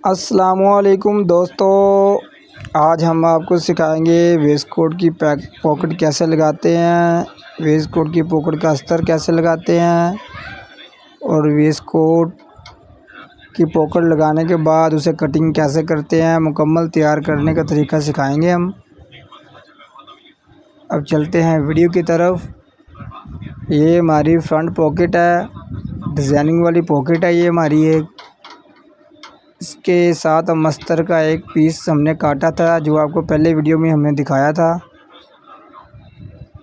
अस्सलामुअलैकुम दोस्तों, आज हम आपको सिखाएंगे वेस्ट कोट की पॉकेट कैसे लगाते हैं, वेस्ट कोट की पॉकेट का अस्तर कैसे लगाते हैं और वेस्ट कोट की पॉकेट लगाने के बाद उसे कटिंग कैसे करते हैं। मुकम्मल तैयार करने का तरीका सिखाएंगे हम। अब चलते हैं वीडियो की तरफ। ये हमारी फ्रंट पॉकेट है, डिज़ाइनिंग वाली पॉकेट है ये हमारी। एक इसके साथ हम अस्तर का एक पीस हमने काटा था, जो आपको पहले वीडियो में हमने दिखाया था।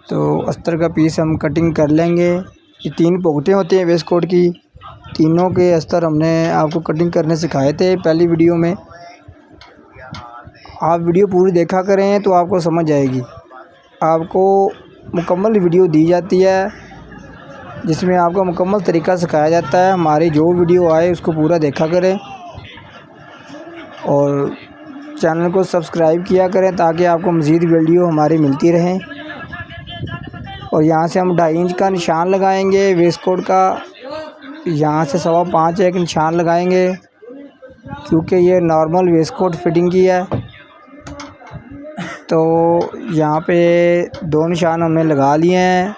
तो अस्तर का पीस हम कटिंग कर लेंगे। ये 3 पॉकेटें होती हैं वेस्ट कोट की, तीनों के अस्तर हमने आपको कटिंग करने सिखाए थे पहली वीडियो में। आप वीडियो पूरी देखा करें तो आपको समझ आएगी। आपको मुकम्मल वीडियो दी जाती है जिसमें आपको मुकम्मल तरीका सिखाया जाता है। हमारी जो वीडियो आए उसको पूरा देखा करें और चैनल को सब्सक्राइब किया करें ताकि आपको मज़ीद वीडियो हमारी मिलती रहें। और यहाँ से हम 2.5 इंच का निशान लगाएंगे वेस्ट कोट का। यहाँ से 5.25 एक निशान लगाएंगे क्योंकि ये नॉर्मल वेस्ट कोट फिटिंग की है। तो यहाँ पे 2 निशान हमने लगा लिए हैं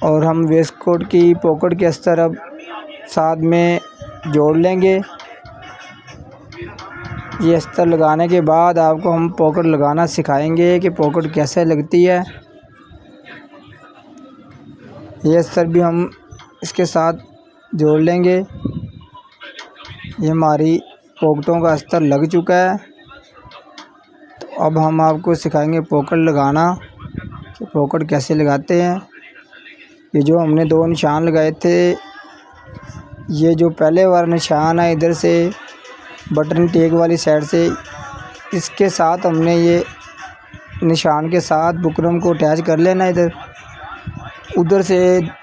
और हम वेस्ट कोट की पॉकेट के अस्तर अब साथ में जोड़ लेंगे। ये अस्तर लगाने के बाद आपको हम पॉकेट लगाना सिखाएंगे कि पॉकेट कैसे लगती है। ये अस्तर भी हम इसके साथ जोड़ लेंगे। ये हमारी पॉकेटों का अस्तर लग चुका है। तो अब हम आपको सिखाएंगे पॉकेट लगाना कि पॉकेट कैसे लगाते हैं। ये जो हमने 2 निशान लगाए थे, ये जो पहले वाला निशान है इधर से बटन टेक वाली साइड से, इसके साथ हमने ये निशान के साथ बुकरम को अटैच कर लेना। इधर उधर से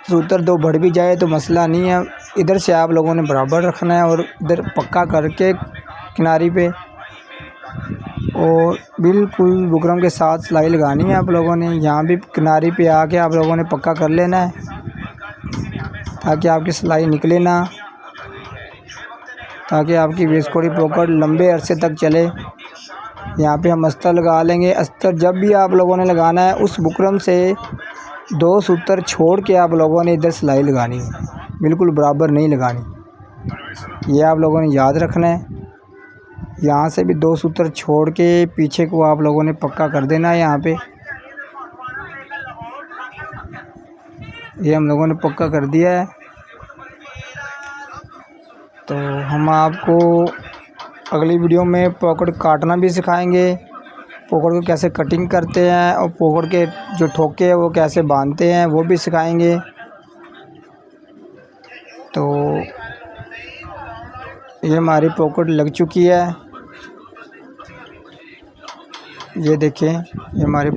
सूतर 2 बढ़ भी जाए तो मसला नहीं है, इधर से आप लोगों ने बराबर रखना है और इधर पक्का करके किनारी पे और बिल्कुल बुकरम के साथ सिलाई लगानी है आप लोगों ने। यहाँ भी किनारी पे आके आप लोगों ने पक्का कर लेना है ताकि आपकी सिलाई निकले ना, ताकि आपकी वेस्ट कोट की पॉकेट लंबे अरसे तक चले। यहाँ पे हम अस्तर लगा लेंगे। अस्तर जब भी आप लोगों ने लगाना है उस बुकरम से 2 सूतर छोड़ के आप लोगों ने इधर सिलाई लगानी है, बिल्कुल बराबर नहीं लगानी। ये आप लोगों ने याद रखना है। यहाँ से भी 2 सूतर छोड़ के पीछे को आप लोगों ने पक्का कर देना है। यहाँ पे ये हम लोगों ने पक्का कर दिया है। तो हम आपको अगली वीडियो में पॉकेट काटना भी सिखाएंगे, पॉकेट को कैसे कटिंग करते हैं और पॉकेट के जो ठोके हैं वो कैसे बांधते हैं वो भी सिखाएंगे। तो ये हमारी पॉकेट लग चुकी है, ये देखें ये हमारी